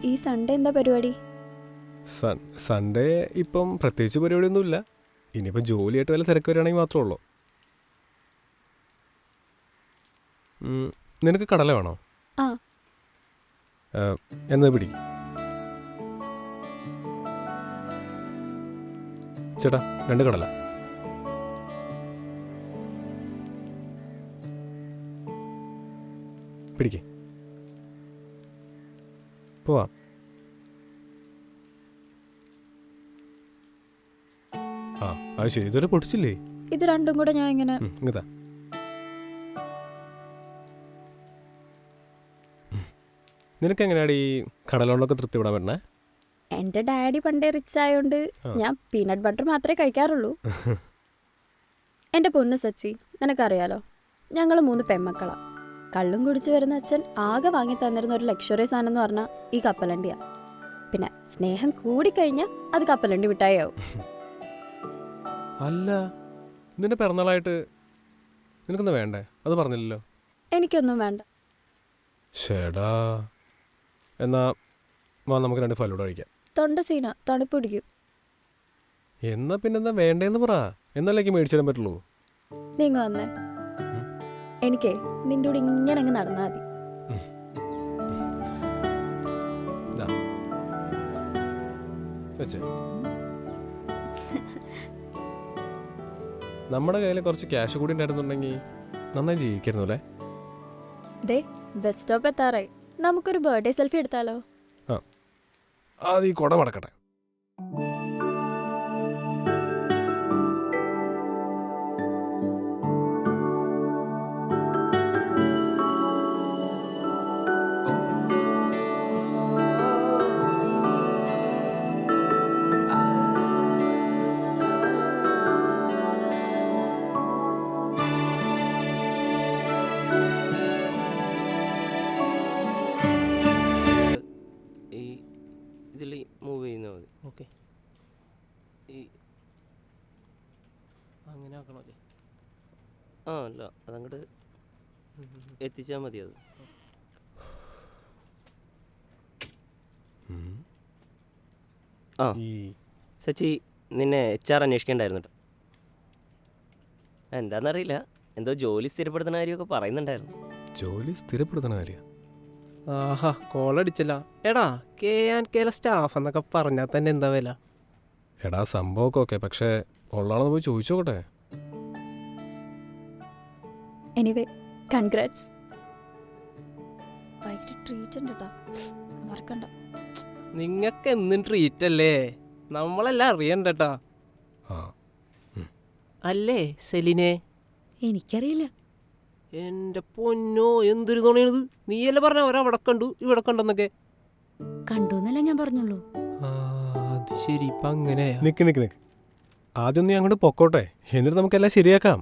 ഈ സൺഡേ എന്താ പരിപാടി? സൺഡേ ഇപ്പം പ്രത്യേകിച്ച് പരിപാടിയൊന്നുമില്ല. ഇനിയിപ്പം ജോലിയായിട്ട് വല്ല തിരക്ക് വരികയാണെങ്കിൽ മാത്രമേ ഉള്ളൂ. നിനക്ക് കടല വേണോ? ആ. എന്നാ പിടിക്കും ചേട്ടാ, 2 കടല. പിടിക്കേ, പോവാം. ആ അത് ശരി, ഇതുവരെ പൊടിച്ചില്ലേ? ഇത് രണ്ടും കൂടെ ഞാൻ ഇങ്ങനെ ഇങ്ങതാ. നിനക്ക് എങ്ങനെയാണ് ഈ കടല കൊണ്ടൊക്കെ തൃപ്തിപ്പെടാൻ പറ്റണേ? എന്റെ ഡാഡി പണ്ടേ റിച്ച് ആയോണ്ട് ഞാൻ പീനട്ട് ബട്ടർ മാത്രമേ കഴിക്കാറുള്ളൂ. എന്റെ പൊന്ന് സച്ചി, നിനക്കറിയാലോ, ഞങ്ങൾ 3 പെൺമക്കളാ. കള്ളും കുടിച്ചു വരുന്ന അച്ഛൻ ആകെ വാങ്ങി തന്നിരുന്ന ഒരു ലക്ഷറി സാധനം എന്ന് പറഞ്ഞാൽ ഈ കപ്പലണ്ടിയാ. പിന്നെ സ്നേഹം കൂടിക്കഴിഞ്ഞാൽ അത് കപ്പലണ്ടി മിഠായിയാവും. അല്ല, നിന്റെ പിറന്നാളായിട്ട് നിനക്കൊന്നും വേണ്ടേ? അത് പറഞ്ഞില്ലല്ലോ. എനിക്കൊന്നും വേണ്ട. ഷേടാ, എന്നാ വാ, നമുക്ക് 2 ഫലൂഡ കഴിക്കാം. തൊണ്ട സീന, തണുപ്പ് പിടിക്കും. എന്നാ പിന്നെന്താ വേണ്ടേന്ന് പറ, എന്നല്ലേക്ക് മേടിച്ചു തരാൻ പറ്റുള്ളൂ. നീങ്ങ വന്നേ, എനിക്കേ നിന്റെ കൂടെ ഇങ്ങനെ അങ്ങ് നടന്നാ മതി. നമ്മുടെ കയ്യിൽ കുറച്ച് ക്യാഷ് കൂടി ഉണ്ടായിരുന്നുണ്ടെങ്കിൽ നന്നായി ജീവിക്കായിരുന്നു അല്ലേ? ദേ, ബസ് സ്റ്റോപ്പ് എത്താറായി. നമുക്കൊരു ബർത്ത്ഡേ സെൽഫി എടുത്താലോ? അത് ഈ കുട മടക്കട്ടെ. മൂവ് ചെയ്യുന്നത് മതി. ഓക്കെ, അങ്ങനെ ആക്കണല്ലേ? ആ അല്ല, അതങ്ങോട്ട് എത്തിച്ചാൽ മതി. അത് ആ സച്ചി, നിന്നെ HR അന്വേഷിക്കണ്ടായിരുന്നു കേട്ടോ. എന്താണെന്നറിയില്ല, എന്തോ ജോലി സ്ഥിരപ്പെടുത്തുന്ന കാര്യമൊക്കെ പറയുന്നുണ്ടായിരുന്നു. ജോലി സ്ഥിരപ്പെടുത്തണ കാര്യം? ആഹാ, കോളടിച്ചല്ല. എടാ, KNK സ്റ്റാഫ് എന്നൊക്കെ പറഞ്ഞാൽ തന്നെ എന്താ വില? എടാ, സംഭവമൊക്കെ ഓക്കെ, പക്ഷേ ഉള്ളാണെന്ന് പോയി ചോദിച്ചോട്ടെ. Anyway, congrats. വൈകിട്ട് ട്രീറ്റ് ഉണ്ട് കേട്ടോ, മറക്കണ്ട. നിങ്ങൾക്ക് എന്നും ട്രീറ്റ് അല്ലേ? നമ്മളെല്ലാം അറിയണ്ടട്ടാ. അല്ലേ സെലിനെ? എനിക്കറിയില്ല. എന്റെ പൊന്നോ, എന്തൊരു തുണയാണിത്. നീയല്ലേ പറഞ്ഞ അവരവിടെ കണ്ടു ഇവിടെ കണ്ടെന്നൊക്കെ? കണ്ടുന്നല്ല ഞാൻ പറഞ്ഞുള്ളൂ. അത് ശരി, ഇപ്പൊ അങ്ങനെയാ? നിക്ക്, ആദ്യം നീ അങ്ങോട്ട് പൊക്കോട്ടെ, എന്നിട്ട് നമുക്കെല്ലാം ശരിയാക്കാം.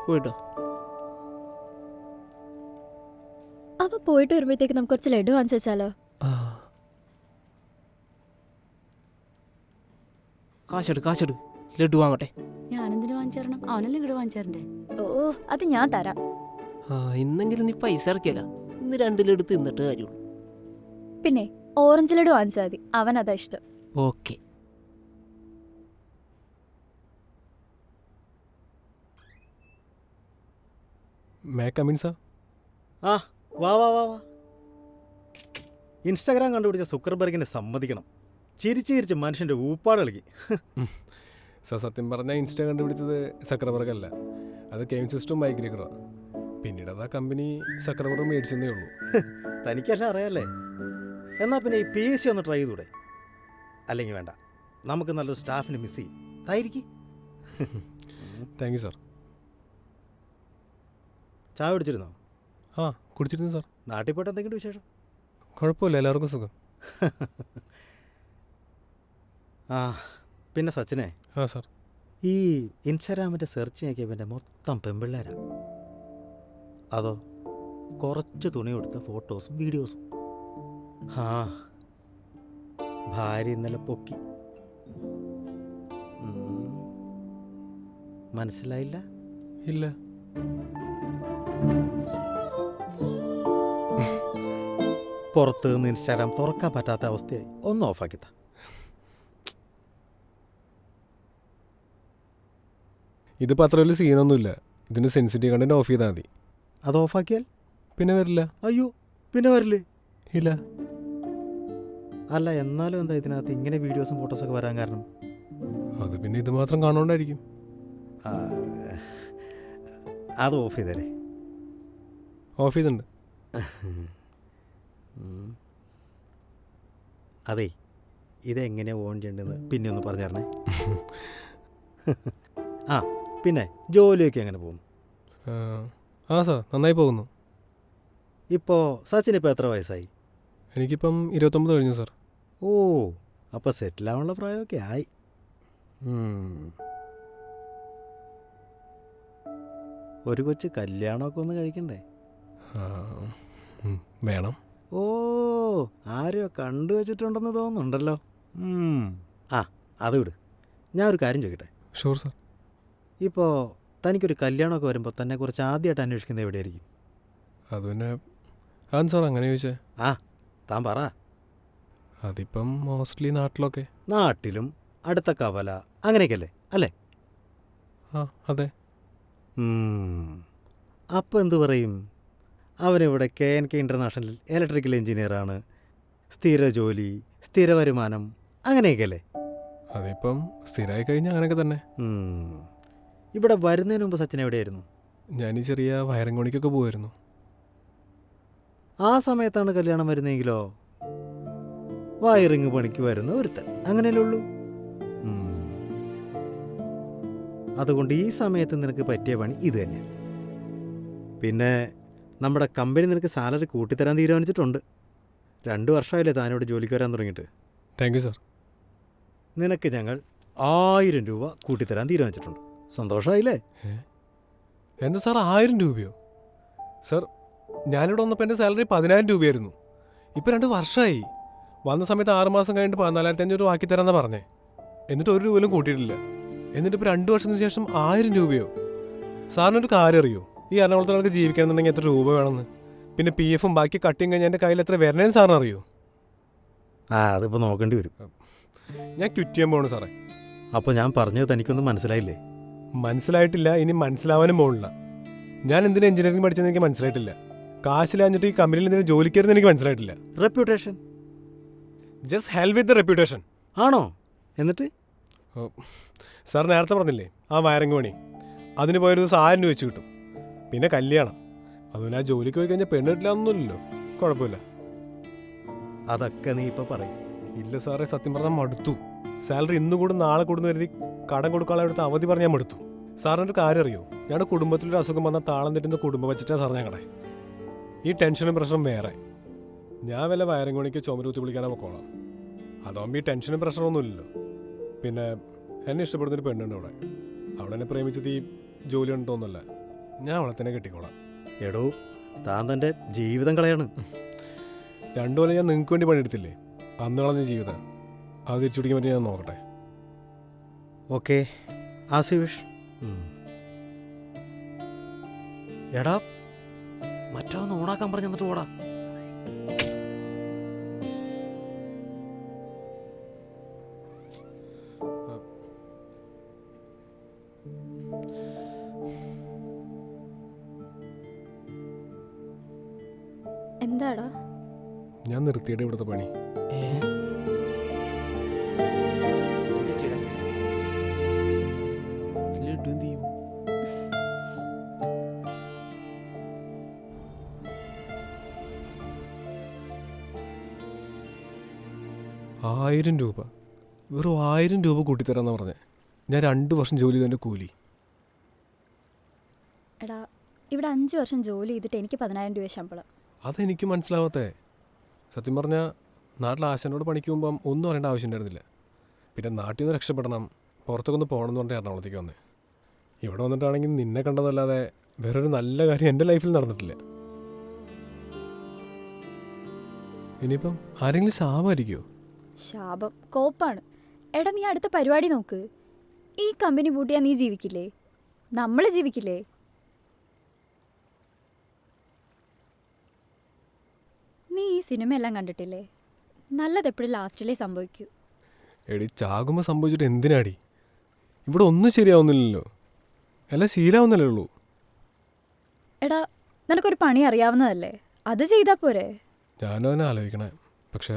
പോയിട്ടോ. അപ്പൊ പോയിട്ട് വരുമ്പോഴത്തേക്ക് നമുക്ക് കുറച്ച് ലഡു വാങ്ങിച്ചു വെച്ചാലോ? കാശെടു, ലഡു വാങ്ങട്ടെ. ഞാനെന്തിനു വാങ്ങിച്ചേരണം? അവനല്ലേ ഇങ്ങോട്ട് വാങ്ങിച്ചേരണ്ടേ? ഓ, അത് ഞാൻ തരാം. ഇന്നെങ്കിലും നീ പൈസ ഇറക്കിയല്ല. ഇന്ന് 2 ലഡു തിന്നിട്ട് കാര്യമുള്ളൂ. പിന്നെ ഓറഞ്ച് ലഡു വാങ്ങിച്ചാൽ മതി, അവൻ അതാ ഇഷ്ടം. ഓക്കെ. ആ വാ വാ വാ വാ. ഇൻസ്റ്റാഗ്രാം കണ്ടുപിടിച്ച സുക്കർബർഗിനെ സമ്മതിക്കണം. ചിരിച്ച് മനുഷ്യൻ്റെ ഊപ്പാട് കളിക്കി. സത്യം പറഞ്ഞാൽ ഇൻസ്റ്റ കണ്ടുപിടിച്ചത് സക്കർബർഗ് അല്ല, അത് കെയിൻ സിസ്റ്റം മൈഗ്രേക്കറോ. പിന്നീട് അത് ആ കമ്പനി സക്കർബർഗ് മേടിച്ചെന്നേ ഉള്ളൂ. തനിക്കെല്ലാം അറിയാല്ലേ? എന്നാൽ പിന്നെ ഈ PSC ഒന്ന് ട്രൈ ചെയ്തൂടെ? അല്ലെങ്കിൽ വേണ്ട, നമുക്ക് നല്ലൊരു സ്റ്റാഫിനെ മിസ് ചെയ്യും. തായിരിക്കും. Thank you sir. ചായ കുടിച്ചിരുന്നോ? ആ കുടിച്ചിരുന്നു സാർ. നാട്ടിൽ പോയിട്ട് എന്തെങ്കിലും വിശേഷം? കുഴപ്പമില്ല, എല്ലാവർക്കും സുഖം. ആ പിന്നെ സച്ചിനെ. ആ സാർ. ഈ ഇൻസ്റ്റാഗ്രാമിൻ്റെ സെർച്ച് നോക്കിയപ്പോൾ മൊത്തം പെൺപിള്ളേരാ. അതോ കുറച്ച് തുണി കൊടുത്ത ഫോട്ടോസും വീഡിയോസും? ആ ഭാര്യ ഇന്നലെ പൊക്കി. മനസ്സിലായില്ല? ഇല്ല. പുറത്ത് നിന്ന് ഇൻസ്റ്റാഗ്രാം തുറക്കാൻ പറ്റാത്ത അവസ്ഥയായി. ഒന്ന് ഓഫാക്കി താ. ഇതിപ്പോൾ അത്ര വലിയ സീനൊന്നുമില്ല. ഇതിന് സെൻസിറ്റീവ് കണ്ടന്റ് ഓഫ് ചെയ്താൽ മതി. അത് ഓഫാക്കിയാൽ പിന്നെ വരില്ല. അയ്യോ പിന്നെ വരില്ലേ? ഇല്ല. അല്ല എന്നാലും എന്താ ഇതിനകത്ത് ഇങ്ങനെ വീഡിയോസും ഫോട്ടോസൊക്കെ വരാൻ കാരണം? അത് പിന്നെ ഇത് മാത്രം കാണുകൊണ്ടായിരിക്കും. ആ, അത് ഓഫ് ചെയ്തേരെ. ഓഫ് ചെയ്തിട്ടുണ്ട്. അതെ, ഇതെങ്ങനെയാണ് ഓൺ ചെയ്യേണ്ടതെന്ന് പിന്നെ ഒന്ന് പറഞ്ഞു തരണേ. ആ പിന്നെ ജോലിയൊക്കെ എങ്ങനെ പോകും? ആ സാർ, നന്നായി പോകുന്നു. ഇപ്പോൾ സച്ചിനിപ്പോൾ എത്ര വയസ്സായി? എനിക്കിപ്പം 29 കഴിഞ്ഞു സാർ. ഓ, അപ്പോൾ സെറ്റിലാവാനുള്ള പ്രായമൊക്കെ ആയി. ഒരു കൊച്ചു കല്യാണമൊക്കെ ഒന്ന് കഴിക്കണ്ടേ? വേണം. ഓ, ആരെയോ കണ്ടു വെച്ചിട്ടുണ്ടെന്ന് തോന്നുന്നുണ്ടല്ലോ. ആ അത് വിട്. ഞാൻ ഒരു കാര്യം ചോദിക്കട്ടെ? Sure sir. ഇപ്പോൾ തനിക്കൊരു കല്യാണമൊക്കെ വരുമ്പോൾ തന്നെ കുറച്ച് ആദ്യമായിട്ട് അന്വേഷിക്കുന്നത് എവിടെയായിരിക്കും? അത് പിന്നെ അതെന്ത് സാർ അങ്ങനെ ചോദിച്ചേ? ആ താൻ പറ. അതിപ്പം മോസ്റ്റ്ലി നാട്ടിലൊക്കെ. നാട്ടിലും അടുത്ത കവല അങ്ങനെയൊക്കെയല്ലേ അല്ലേ? ആ അതെ. അപ്പോൾ എന്തു പറയും? അവനിവിടെ KNK ഇൻ്റർനാഷണൽ ഇലക്ട്രിക്കൽ എഞ്ചിനീയറാണ്, സ്ഥിര ജോലി, സ്ഥിര വരുമാനം അങ്ങനെയൊക്കെയല്ലേ? അതിപ്പം സ്ഥിരമായി കഴിഞ്ഞാൽ അങ്ങനെയൊക്കെ തന്നെ. ഇവിടെ വരുന്നതിന് മുമ്പ് സച്ചിൻ എവിടെയായിരുന്നു? ഞാൻ ഈ ചെറിയ വയറിംഗ് പണിക്കൊക്കെ പോകുമായിരുന്നു. ആ സമയത്താണ് കല്യാണം വരുന്നതെങ്കിലോ? വയറിങ് പണിക്ക് വരുന്ന ഒരുത്തൻ അങ്ങനെയല്ലേ ഉള്ളൂ. അതുകൊണ്ട് ഈ സമയത്ത് നിനക്ക് പറ്റിയ പണി ഇത് തന്നെ. പിന്നെ നമ്മുടെ കമ്പനി നിനക്ക് സാലറി കൂട്ടിത്തരാൻ തീരുമാനിച്ചിട്ടുണ്ട്. 2 വർഷമായില്ലേ താനിവിടെ ജോലിക്ക് വരാൻ തുടങ്ങിയിട്ട്. Thank you sir. നിനക്ക് ഞങ്ങൾ 1000 രൂപ കൂട്ടിത്തരാൻ തീരുമാനിച്ചിട്ടുണ്ട്. സന്തോഷമായില്ലേ? എന്താ സാർ 1000 രൂപയോ? സാർ ഞാനിവിടെ വന്നപ്പോൾ എൻ്റെ സാലറി 10,000 രൂപയായിരുന്നു. ഇപ്പോൾ 2 വർഷമായി. വന്ന സമയത്ത് 6 മാസം കഴിഞ്ഞിട്ട് 14,500 രൂപ ആക്കി തരാമെന്നാണ് പറഞ്ഞേ. എന്നിട്ട് 1 രൂപ പോലും കൂട്ടിയിട്ടില്ല. എന്നിട്ടിപ്പോൾ 2 വർഷത്തിന് ശേഷം 1000 രൂപയോ? സാറിനൊരു കാര്യം അറിയോ? ഈ എറണാകുളത്ത് നമുക്ക് ജീവിക്കണമെന്നുണ്ടെങ്കിൽ എത്ര രൂപ വേണമെന്ന്? പിന്നെ PF ബാക്കി കട്ടിങ് കഴിഞ്ഞാൽ എൻ്റെ കയ്യിൽ എത്ര വരണേന്ന് സാറിന് അറിയോ? അതിപ്പോൾ നോക്കേണ്ടി വരും. ഞാൻ ക്വിറ്റ് ചെയ്യാൻ പോകണം സാറേ. അപ്പോൾ ഞാൻ പറഞ്ഞത് തനിക്കൊന്നും മനസ്സിലായില്ലേ? മനസ്സിലായിട്ടില്ല, ഇനി മനസ്സിലാവാനും പോകണില്ല. ഞാൻ എന്തിനാ എഞ്ചിനീയറിംഗ് പഠിച്ചതെന്ന് എനിക്ക് മനസ്സിലായിട്ടില്ല. കാശിലാഞ്ഞിട്ട് ഈ കമ്പനിയിൽ എന്തിനാ ജോലിക്കരുതെന്ന് എനിക്ക് മനസ്സിലായിട്ടില്ല. Reputation. Just hell with the reputation. ആണോ? എന്നിട്ട് സാർ നേരത്തെ പറഞ്ഞില്ലേ ആ വയറിംഗ് പണി, അതിന് പോയൊരു ദിവസം 1000 രൂപ വെച്ച് കിട്ടും. പിന്നെ കല്യാണം, അതുപോലെ ആ ജോലിക്ക് പോയി കഴിഞ്ഞാൽ പെണ്ണ് കിട്ടില്ല ഒന്നുമില്ലല്ലോ. കുഴപ്പമില്ല. അതൊക്കെ നീ ഇപ്പോൾ പറയും. ഇല്ല സാറേ, സത്യം പറഞ്ഞാൽ മടുത്തു. സാലറി ഇന്ന് കൂടും നാളെ കൂടുന്നു കരുതി കടം കൊടുക്കാനുള്ള അടുത്ത് അവധി പറഞ്ഞാൽ മടുത്തു. സാറിനൊരു കാര്യം അറിയോ? ഞങ്ങളുടെ കുടുംബത്തിലൊരു അസുഖം വന്നാൽ താളം തെറ്റുന്ന കുടുംബം വെച്ചിട്ടാണ് സാർ ഞങ്ങളുടെ ഈ ടെൻഷനും പ്രഷറും വേറെ. ഞാൻ വല്ല വയറിംഗ് പണിക്ക് ചുമരുത്തി വിളിക്കാനോ പൊക്കോളാം. അതാകുമ്പോൾ ഈ ടെൻഷനും പ്രഷറൊന്നും ഇല്ലല്ലോ. പിന്നെ എന്നെ ഇഷ്ടപ്പെടുന്നൊരു പെണ്ണുണ്ട് അവിടെ. അവിടെ എന്നെ പ്രേമിച്ചത് ഈ ജോലി ഉണ്ടോന്നല്ല, ഞാൻ അവളെ തന്നെ കെട്ടിക്കോളാം. എടോ, താൻ തൻ്റെ ജീവിതം കളയാണ്. 2 കൊല്ലം ഞാൻ നിങ്ങൾക്ക് വേണ്ടി പണിയെടുത്തില്ലേ? അന്ന് കളഞ്ഞ ജീവിതം അത് തിരിച്ചു പിടിക്കാൻ പറ്റി ഞാൻ നോക്കട്ടെ. Okay, as you wish. എടാ, മറ്റൊന്ന് ഓണാക്കാൻ പറഞ്ഞു എന്നിട്ട് ഓടാ. എന്താടാ? ഞാൻ നിർത്തിയിട്ട് ഇവിടുത്തെ പണി. ആയിരം രൂപ, വെറും 1000 രൂപ കൂട്ടിത്തരാന്ന് പറഞ്ഞേ. ഞാൻ 2 വർഷം ജോലി ചെയ്തതിൻ്റെ കൂലി. എടാ, ഇവിടെ 5 വർഷം ജോലി ചെയ്തിട്ട് എനിക്ക് 10,000 രൂപ ശമ്പളം. അതെനിക്ക് മനസ്സിലാവാത്തേ. സത്യം പറഞ്ഞാൽ നാട്ടിൽ ആശാനോട് പണിക്ക് പോകുമ്പം ഒന്നും അറിയേണ്ട ആവശ്യം ഉണ്ടായിരുന്നില്ല. പിന്നെ നാട്ടിൽ നിന്ന് രക്ഷപ്പെടണം, പുറത്തൊക്കെ ഒന്ന് പോകണം എന്ന് പറഞ്ഞിട്ട് എറണാകുളത്തേക്ക് വന്നേ. ഇവിടെ വന്നിട്ടാണെങ്കിൽ നിന്നെ കണ്ടതല്ലാതെ വേറൊരു നല്ല കാര്യം എൻ്റെ ലൈഫിൽ നടന്നിട്ടില്ല. ഇനിയിപ്പം ആരെങ്കിലും ശാപമായിരിക്കുമോ? ശാപം കോപ്പാണ്. എടാ, നീ അടുത്ത പരിപാടി നോക്ക്. ഈ കമ്പനി പൂട്ടിയാൽ നീ ജീവിക്കില്ലേ? നമ്മൾ ജീവിക്കില്ലേ? നീ ഈ സിനിമയെല്ലാം കണ്ടിട്ടില്ലേ? നല്ലതെപ്പോഴും ലാസ്റ്റിലേ സംഭവിക്കൂ. എടി ചാകുമ്പോൾ സംഭവിച്ചിട്ട് എന്തിനാടി? ഇവിടെ ഒന്നും ശരിയാവുന്നില്ലല്ലോ, എല്ലാം ശീലാവുന്നല്ലേ ഉള്ളൂ. എടാ, നിനക്കൊരു പണി അറിയാവുന്നതല്ലേ, അത് ചെയ്താൽ പോരെ? ഞാനും അതിനെ ആലോചിക്കണേ, പക്ഷേ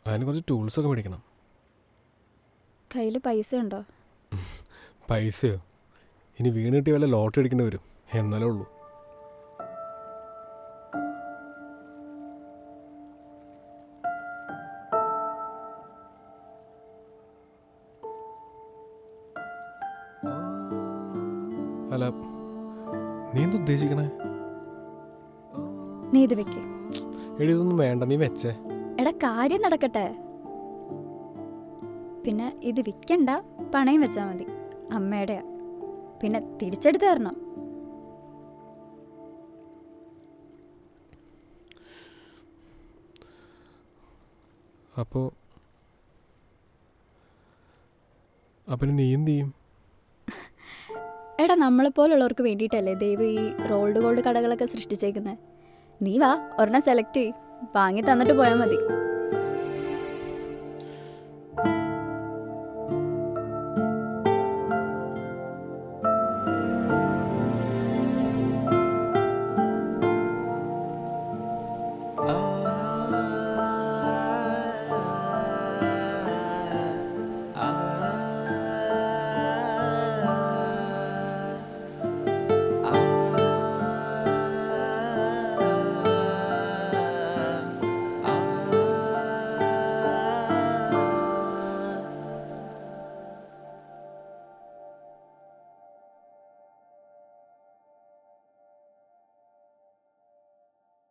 അതിന് കുറച്ച് ടൂൾസൊക്കെ മേടിക്കണം. കയ്യിൽ പൈസ ഉണ്ടോ? പൈസയോ? ഇനി വീണ് കിട്ടി വല്ല ലോട്ടറി അടിക്കേണ്ടി വരും, എന്നാലേ ഉള്ളൂ. അല്ല, നീ എന്ത് ഉദ്ദേശിക്കണേ? നീ ഇത് വെക്ക്. എടി ഇതൊന്നും വേണ്ട, നീ വെച്ചേ. എടാ, കാര്യം നടക്കട്ടെ. പിന്നെ ഇത് വിൽക്കണ്ട, പണയം വെച്ചാൽ മതി. അമ്മയുടെയാ, പിന്നെ തിരിച്ചെടുത്ത് തരണം. അപ്പോൾ അപ്പം നീ എന്ത് ചെയ്യും? എടാ, നമ്മളെപ്പോലുള്ളവർക്ക് വേണ്ടിയിട്ടല്ലേ ദൈവം ഈ റോൾഡ് ഗോൾഡ് കടകളൊക്കെ സൃഷ്ടിച്ചേക്കുന്നത്. നീ വാ, ഒരെണ്ണം സെലക്ട് ചെയ്യ്, വാങ്ങി തന്നിട്ട് പോയാൽ മതി.